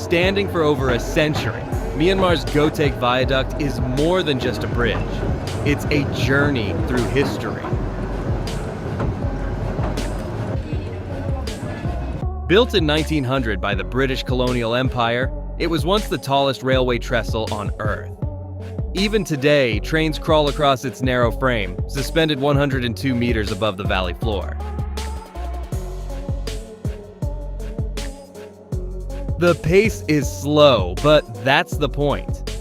standing for over a century, Myanmar's Gotek Viaduct is more than just a bridge. It's a journey through history. Built in 1900 by the British colonial empire, it was once the tallest railway trestle on Earth. Even today, trains crawl across its narrow frame, suspended 102 meters above the valley floor. The pace is slow, but that's the point.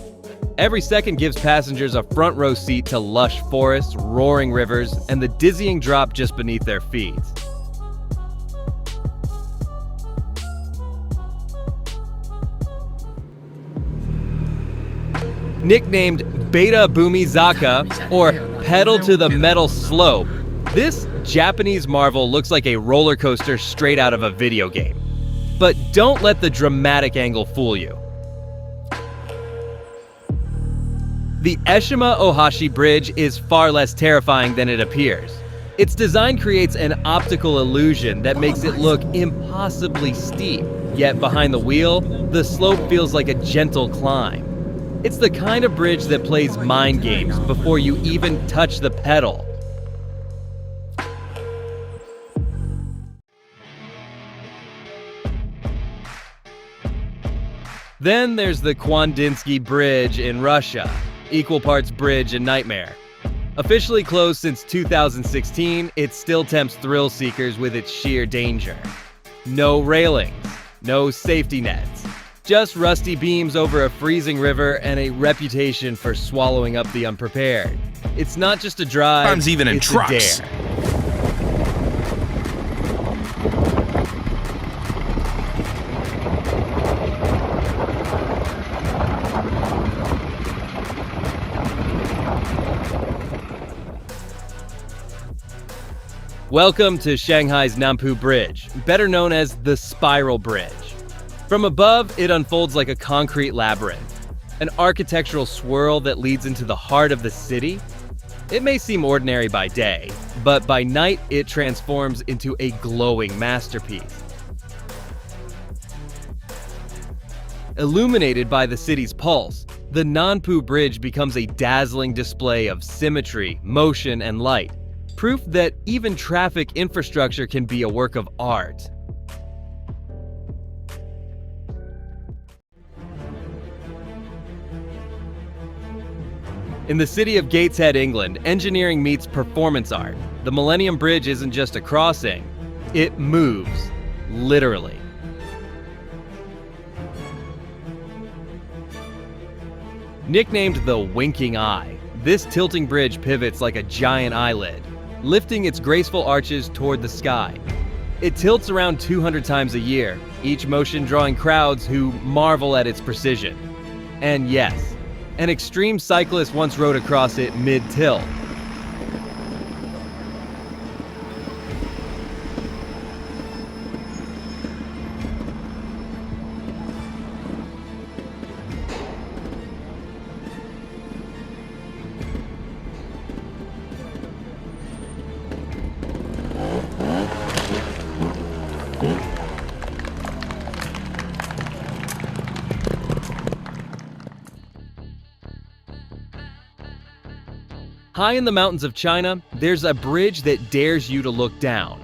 Every second gives passengers a front row seat to lush forests, roaring rivers, and the dizzying drop just beneath their feet. Nicknamed Beta Bumi Zaka, or Pedal to the Metal Slope, this Japanese marvel looks like a roller coaster straight out of a video game. But don't let the dramatic angle fool you. The Eshima Ohashi Bridge is far less terrifying than it appears. Its design creates an optical illusion that makes it look impossibly steep, yet behind the wheel, the slope feels like a gentle climb. It's the kind of bridge that plays mind games before you even touch the pedal. Then there's the Kwandinsky Bridge in Russia, equal parts bridge and nightmare. Officially closed since 2016, it still tempts thrill seekers with its sheer danger. No railings, no safety nets, just rusty beams over a freezing river and a reputation for swallowing up the unprepared. It's not just a drive, Sometimes even in it's trucks. a dare. Welcome to Shanghai's Nampu Bridge, better known as the Spiral Bridge. From above, it unfolds like a concrete labyrinth, an architectural swirl that leads into the heart of the city. It may seem ordinary by day, but by night it transforms into a glowing masterpiece. Illuminated by the city's pulse, the Nampu Bridge becomes a dazzling display of symmetry, motion, and light, proof that even traffic infrastructure can be a work of art. In the city of Gateshead, England, engineering meets performance art. The Millennium Bridge isn't just a crossing, it moves, literally. Nicknamed the Winking Eye, this tilting bridge pivots like a giant eyelid, lifting its graceful arches toward the sky. It tilts around 200 times a year, each motion drawing crowds who marvel at its precision. And yes, an extreme cyclist once rode across it mid-tilt. High in the mountains of China, there's a bridge that dares you to look down.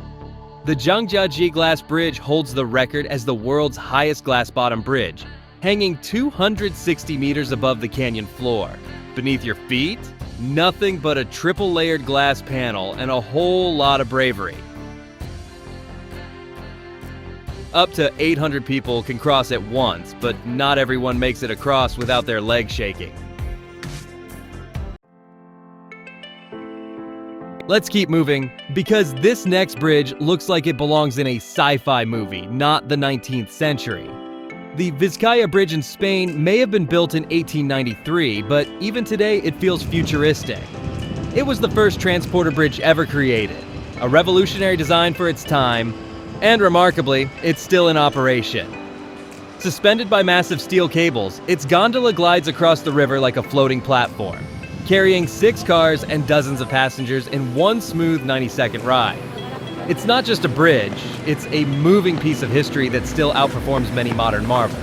The Zhangjiajie Glass Bridge holds the record as the world's highest glass-bottom bridge, hanging 260 meters above the canyon floor. Beneath your feet, nothing but a triple-layered glass panel and a whole lot of bravery. Up to 800 people can cross at once, but not everyone makes it across without their legs shaking. Let's keep moving, because this next bridge looks like it belongs in a sci-fi movie, not the 19th century. The Vizcaya Bridge in Spain may have been built in 1893, but even today it feels futuristic. It was the first transporter bridge ever created, a revolutionary design for its time, and remarkably, it's still in operation. Suspended by massive steel cables, its gondola glides across the river like a floating platform, carrying 6 cars and dozens of passengers in one smooth 90-second ride. It's not just a bridge, it's a moving piece of history that still outperforms many modern marvels.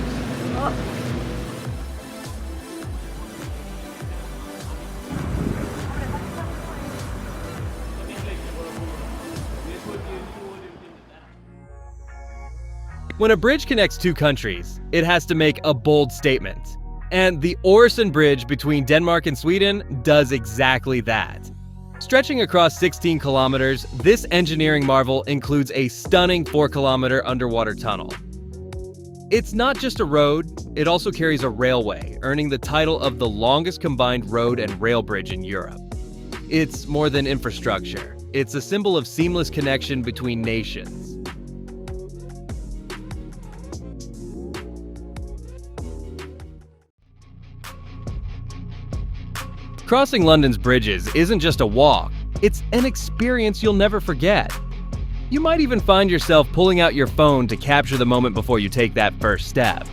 When a bridge connects two countries, it has to make a bold statement. And the Øresund Bridge between Denmark and Sweden does exactly that. Stretching across 16 kilometers, this engineering marvel includes a stunning 4-kilometer underwater tunnel. It's not just a road, it also carries a railway, earning the title of the longest combined road and rail bridge in Europe. It's more than infrastructure. It's a symbol of seamless connection between nations. Crossing London's bridges isn't just a walk, it's an experience you'll never forget. You might even find yourself pulling out your phone to capture the moment before you take that first step.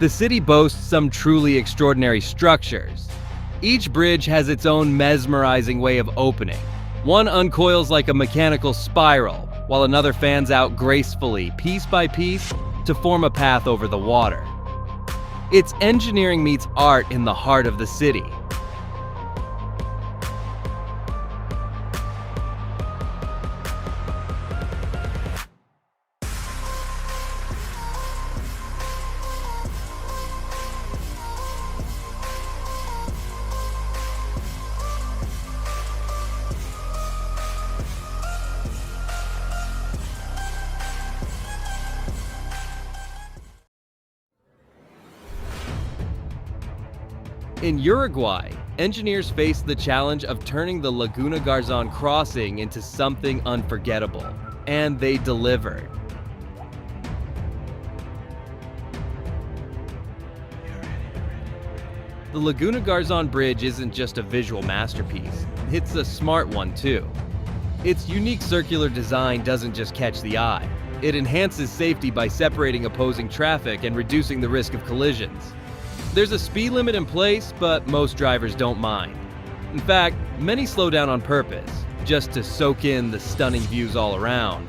The city boasts some truly extraordinary structures. Each bridge has its own mesmerizing way of opening. One uncoils like a mechanical spiral, while another fans out gracefully, piece by piece, to form a path over the water. It's engineering meets art in the heart of the city. In Uruguay, engineers faced the challenge of turning the Laguna Garzon crossing into something unforgettable, and they delivered. The Laguna Garzon Bridge isn't just a visual masterpiece, it's a smart one too. Its unique circular design doesn't just catch the eye, it enhances safety by separating opposing traffic and reducing the risk of collisions. There's a speed limit in place, but most drivers don't mind. In fact, many slow down on purpose, just to soak in the stunning views all around.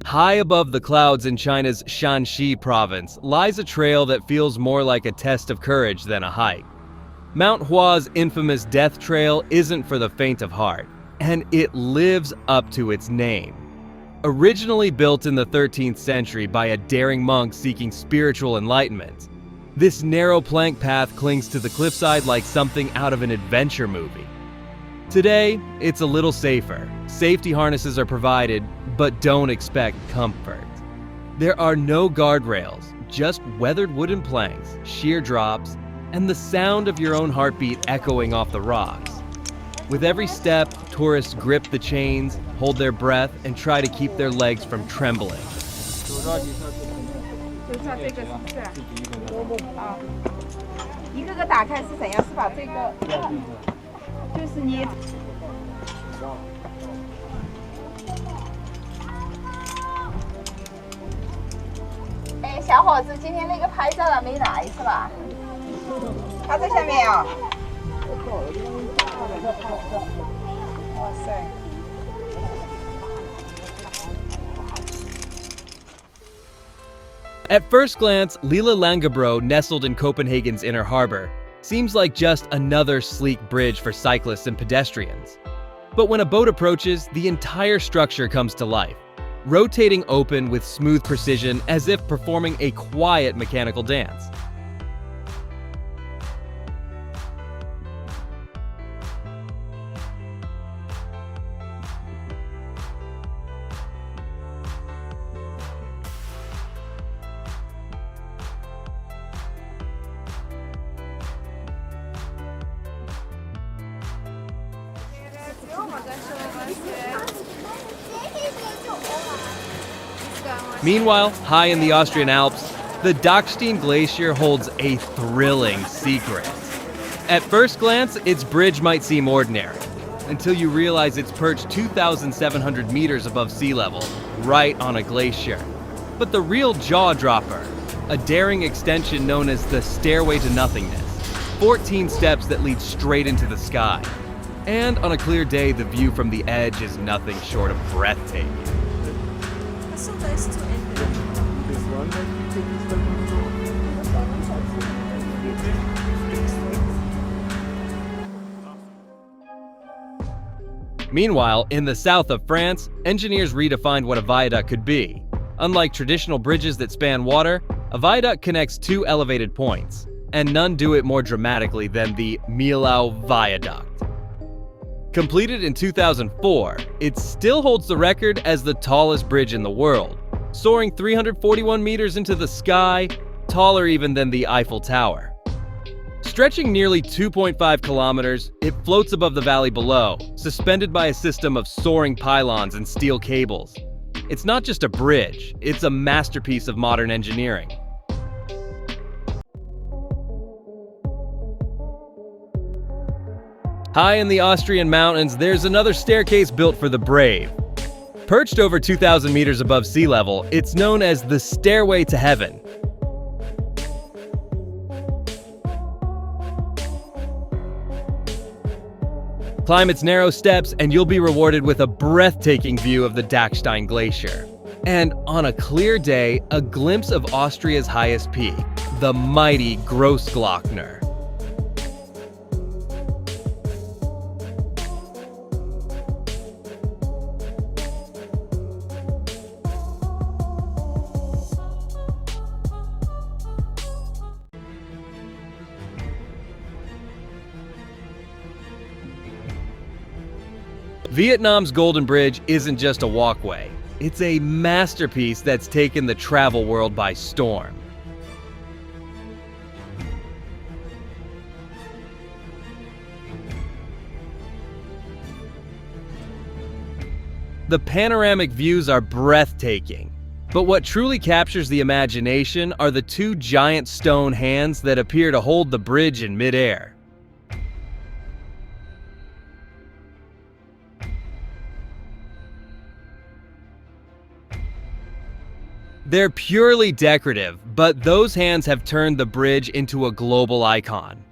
High above the clouds in China's Shanxi province lies a trail that feels more like a test of courage than a hike. Mount Hua's infamous Death Trail isn't for the faint of heart, and it lives up to its name. Originally built in the 13th century by a daring monk seeking spiritual enlightenment, this narrow plank path clings to the cliffside like something out of an adventure movie. Today, it's a little safer. Safety harnesses are provided, but don't expect comfort. There are no guardrails, just weathered wooden planks, sheer drops, and the sound of your own heartbeat echoing off the rocks. With every step, tourists grip the chains, hold their breath, and try to keep their legs from trembling. At first glance, Lille Langebro, nestled in Copenhagen's inner harbor, seems like just another sleek bridge for cyclists and pedestrians. But when a boat approaches, the entire structure comes to life, rotating open with smooth precision as if performing a quiet mechanical dance. Meanwhile, high in the Austrian Alps, the Dachstein Glacier holds a thrilling secret. At first glance, its bridge might seem ordinary. until you realize it's perched 2,700 meters above sea level, right on a glacier. But the real jaw-dropper, a daring extension known as the Stairway to Nothingness, 14 steps that lead straight into the sky. And on a clear day, the view from the edge is nothing short of breathtaking. It's so nice to end it. Meanwhile, in the south of France, engineers redefined what a viaduct could be. Unlike traditional bridges that span water, a viaduct connects two elevated points, and none do it more dramatically than the Millau Viaduct. Completed in 2004, it still holds the record as the tallest bridge in the world, soaring 341 meters into the sky, taller even than the Eiffel Tower. Stretching nearly 2.5 kilometers, it floats above the valley below, suspended by a system of soaring pylons and steel cables. It's not just a bridge, it's a masterpiece of modern engineering. High in the Austrian mountains, there's another staircase built for the brave. Perched over 2,000 meters above sea level, it's known as the Stairway to Heaven. Climb its narrow steps and you'll be rewarded with a breathtaking view of the Dachstein Glacier. And on a clear day, a glimpse of Austria's highest peak, the mighty Grossglockner. Vietnam's Golden Bridge isn't just a walkway. It's a masterpiece that's taken the travel world by storm. The panoramic views are breathtaking. But what truly captures the imagination are the two giant stone hands that appear to hold the bridge in midair. They're purely decorative, but those hands have turned the bridge into a global icon.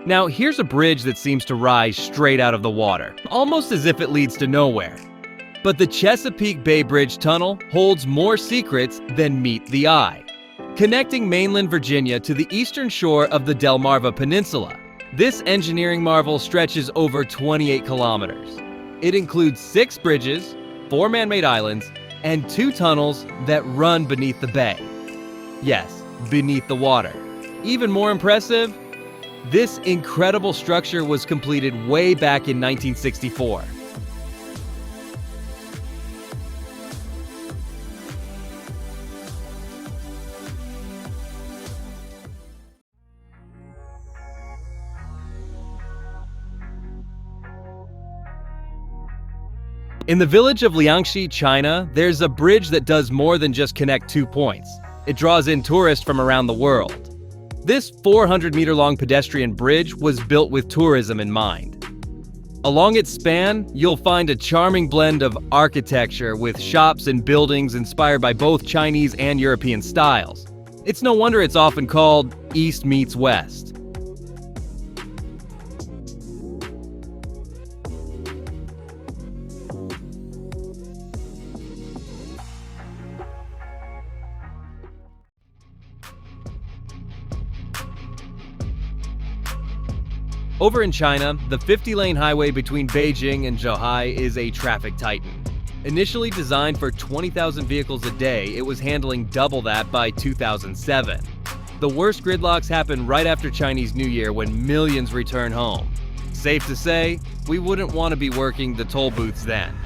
Now, here's a bridge that seems to rise straight out of the water, almost as if it leads to nowhere. But the Chesapeake Bay Bridge Tunnel holds more secrets than meet the eye. Connecting mainland Virginia to the eastern shore of the Delmarva Peninsula, this engineering marvel stretches over 28 kilometers. It includes 6 bridges, 4 man-made islands, and 2 tunnels that run beneath the bay. Yes, beneath the water. Even more impressive, this incredible structure was completed way back in 1964. In the village of Liangxi, China, there's a bridge that does more than just connect 2 points. It draws in tourists from around the world. This 400-meter-long pedestrian bridge was built with tourism in mind. Along its span, you'll find a charming blend of architecture with shops and buildings inspired by both Chinese and European styles. It's no wonder it's often called East meets West. Over in China, the 50-lane highway between Beijing and Zhuhai is a traffic titan. Initially designed for 20,000 vehicles a day, it was handling double that by 2007. The worst gridlocks happen right after Chinese New Year when millions return home. Safe to say, we wouldn't want to be working the toll booths then.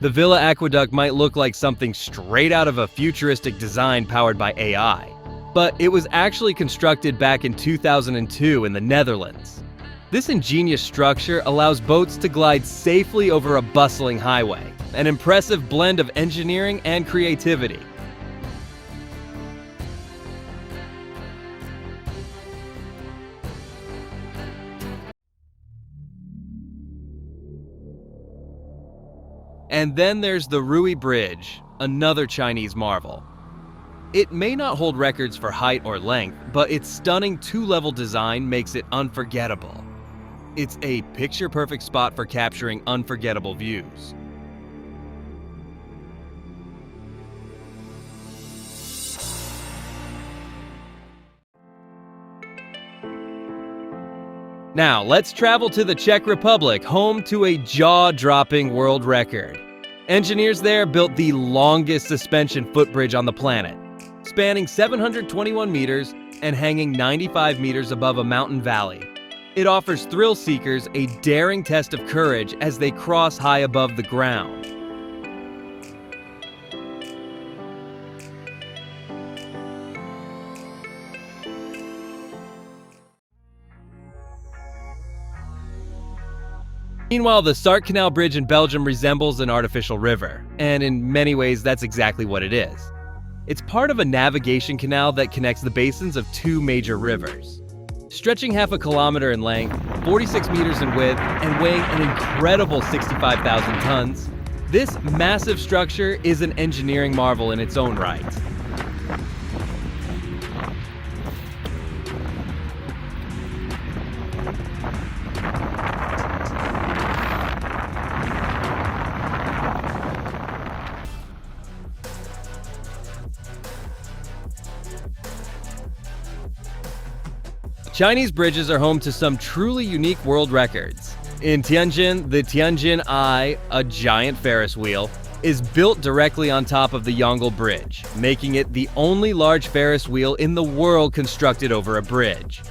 The Villa Aqueduct might look like something straight out of a futuristic design powered by AI, but it was actually constructed back in 2002 in the Netherlands. This ingenious structure allows boats to glide safely over a bustling highway, an impressive blend of engineering and creativity. And then there's the Rui Bridge, another Chinese marvel. It may not hold records for height or length, but its stunning two-level design makes it unforgettable. It's a picture-perfect spot for capturing unforgettable views. Now, let's travel to the Czech Republic, home to a jaw-dropping world record. Engineers there built the longest suspension footbridge on the planet, spanning 721 meters and hanging 95 meters above a mountain valley. It offers thrill seekers a daring test of courage as they cross high above the ground. Meanwhile, the Sark Canal Bridge in Belgium resembles an artificial river, and in many ways that's exactly what it is. It's part of a navigation canal that connects the basins of two major rivers. Stretching half a kilometer in length, 46 meters in width, and weighing an incredible 65,000 tons, this massive structure is an engineering marvel in its own right. Chinese bridges are home to some truly unique world records. In Tianjin, the Tianjin Eye, a giant Ferris wheel, is built directly on top of the Yongle Bridge, making it the only large Ferris wheel in the world constructed over a bridge.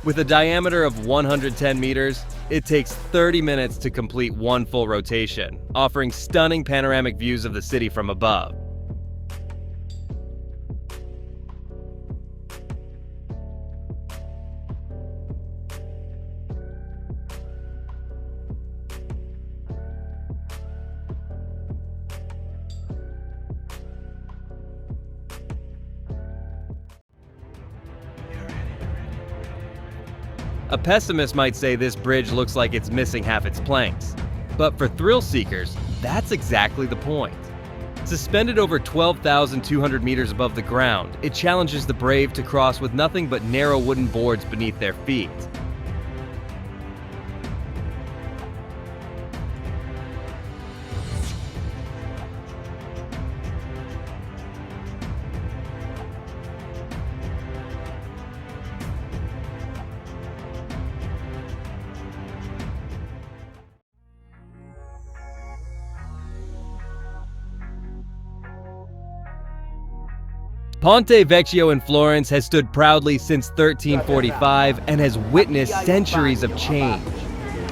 With a diameter of 110 meters, it takes 30 minutes to complete one full rotation, offering stunning panoramic views of the city from above. A pessimist might say this bridge looks like it's missing half its planks. But for thrill seekers, that's exactly the point. Suspended over 12,200 meters above the ground, it challenges the brave to cross with nothing but narrow wooden boards beneath their feet. Ponte Vecchio in Florence has stood proudly since 1345 and has witnessed centuries of change.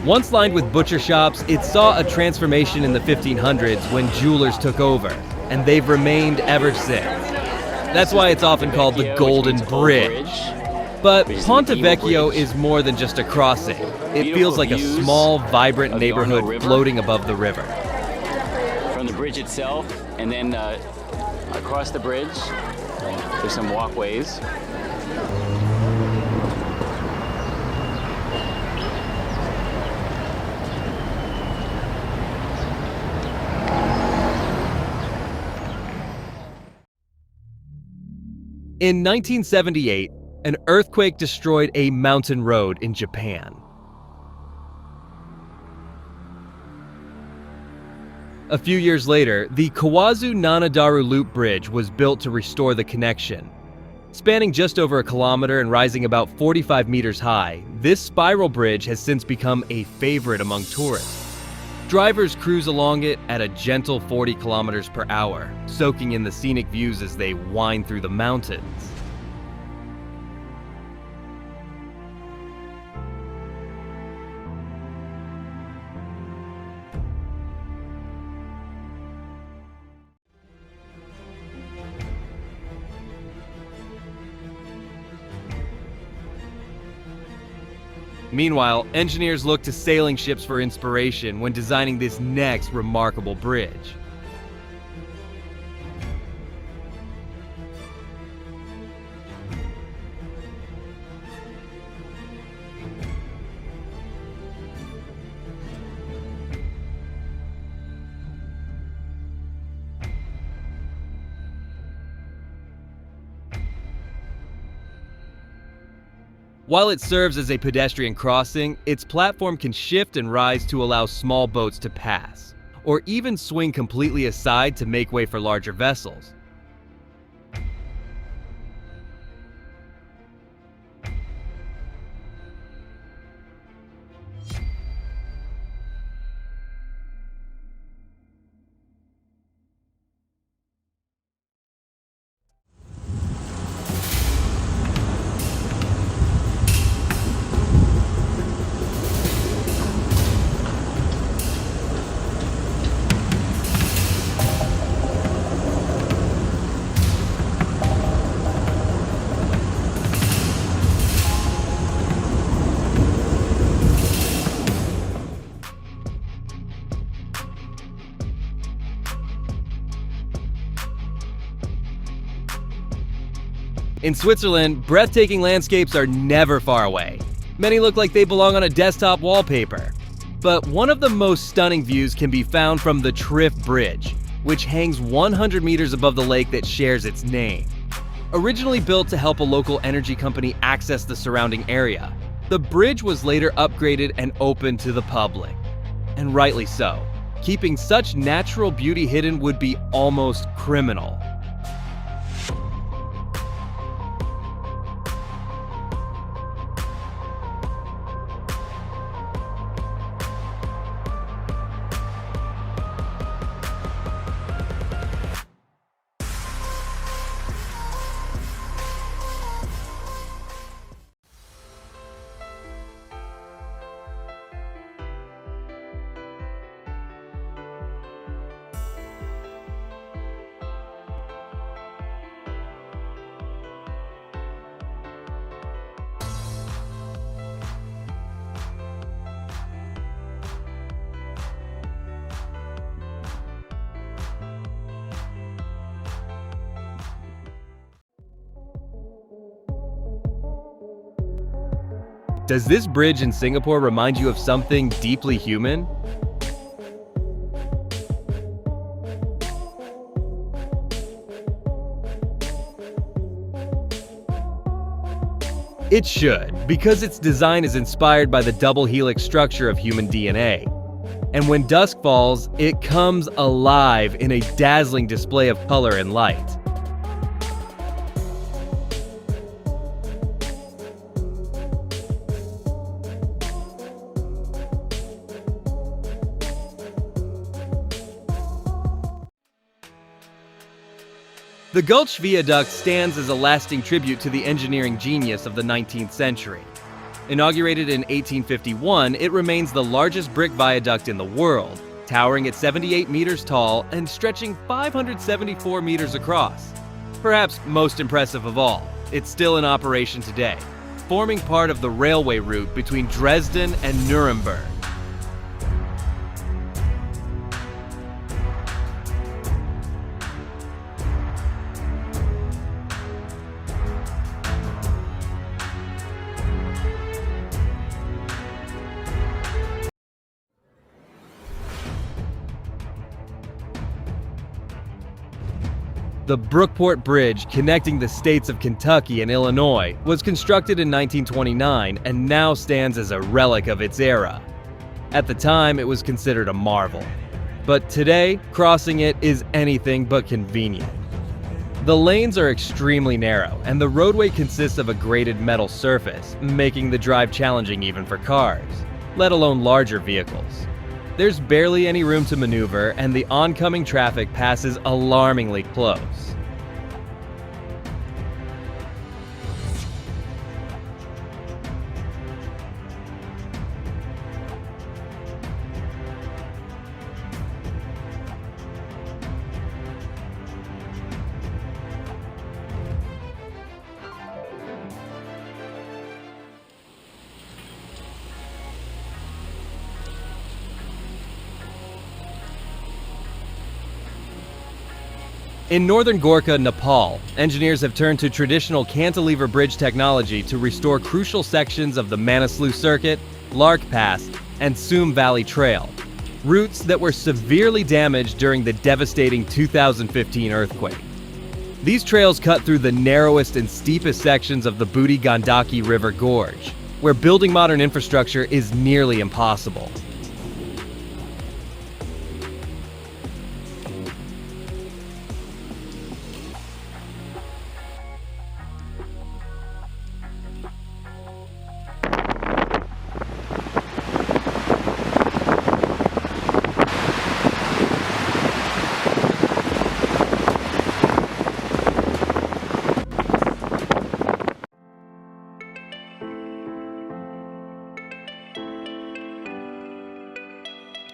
Once lined with butcher shops, it saw a transformation in the 1500s when jewelers took over, and they've remained ever since. That's why it's often called the Golden Bridge. But Ponte Vecchio is more than just a crossing. It feels like a small, vibrant neighborhood floating above the river. From the bridge itself, and then across the bridge, there's some walkways. In 1978, an earthquake destroyed a mountain road in Japan. A few years later, the Kawazu Nanadaru Loop Bridge was built to restore the connection. Spanning just over a kilometer and rising about 45 meters high, this spiral bridge has since become a favorite among tourists. Drivers cruise along it at a gentle 40 kilometers per hour, soaking in the scenic views as they wind through the mountains. Meanwhile, engineers look to sailing ships for inspiration when designing this next remarkable bridge. While it serves as a pedestrian crossing, its platform can shift and rise to allow small boats to pass, or even swing completely aside to make way for larger vessels. In Switzerland, breathtaking landscapes are never far away. Many look like they belong on a desktop wallpaper. But one of the most stunning views can be found from the Triff Bridge, which hangs 100 meters above the lake that shares its name. Originally built to help a local energy company access the surrounding area, the bridge was later upgraded and opened to the public. And rightly so. Keeping such natural beauty hidden would be almost criminal. Does this bridge in Singapore remind you of something deeply human? It should, because its design is inspired by the double helix structure of human DNA. And when dusk falls, it comes alive in a dazzling display of color and light. The Gulch Viaduct stands as a lasting tribute to the engineering genius of the 19th century. Inaugurated in 1851, it remains the largest brick viaduct in the world, towering at 78 meters tall and stretching 574 meters across. Perhaps most impressive of all, it's still in operation today, forming part of the railway route between Dresden and Nuremberg. The Brookport Bridge, connecting the states of Kentucky and Illinois, was constructed in 1929 and now stands as a relic of its era. At the time, it was considered a marvel. But today, crossing it is anything but convenient. The lanes are extremely narrow, and the roadway consists of a graded metal surface, making the drive challenging even for cars, let alone larger vehicles. There's barely any room to maneuver, and the oncoming traffic passes alarmingly close. In northern Gorkha, Nepal, engineers have turned to traditional cantilever bridge technology to restore crucial sections of the Manaslu Circuit, Lark Pass, and Soom Valley Trail, routes that were severely damaged during the devastating 2015 earthquake. These trails cut through the narrowest and steepest sections of the Budi Gandaki River Gorge, where building modern infrastructure is nearly impossible.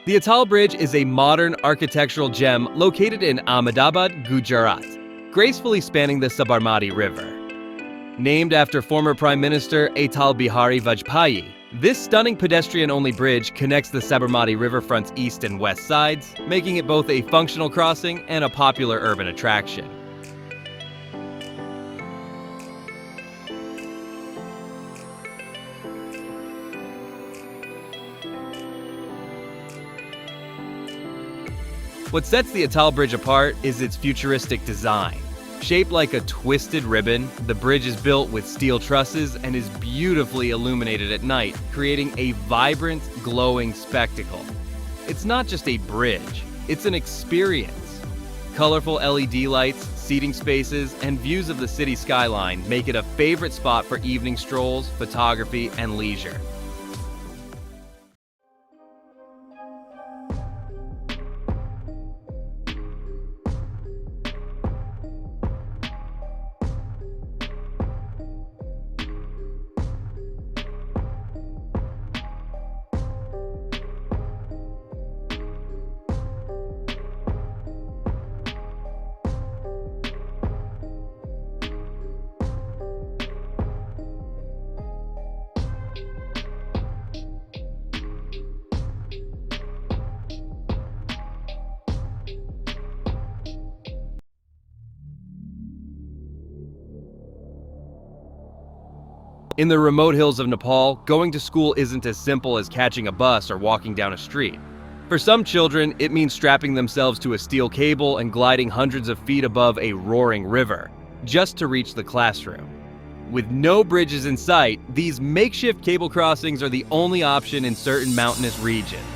The Atal Bridge is a modern architectural gem located in Ahmedabad, Gujarat, gracefully spanning the Sabarmati River. Named after former Prime Minister Atal Bihari Vajpayee, this stunning pedestrian-only bridge connects the Sabarmati riverfront's east and west sides, making it both a functional crossing and a popular urban attraction. What sets the Atal Bridge apart is its futuristic design. Shaped like a twisted ribbon, the bridge is built with steel trusses and is beautifully illuminated at night, creating a vibrant, glowing spectacle. It's not just a bridge, it's an experience. Colorful LED lights, seating spaces, and views of the city skyline make it a favorite spot for evening strolls, photography, and leisure. In the remote hills of Nepal, going to school isn't as simple as catching a bus or walking down a street. For some children, it means strapping themselves to a steel cable and gliding hundreds of feet above a roaring river, just to reach the classroom. With no bridges in sight, these makeshift cable crossings are the only option in certain mountainous regions.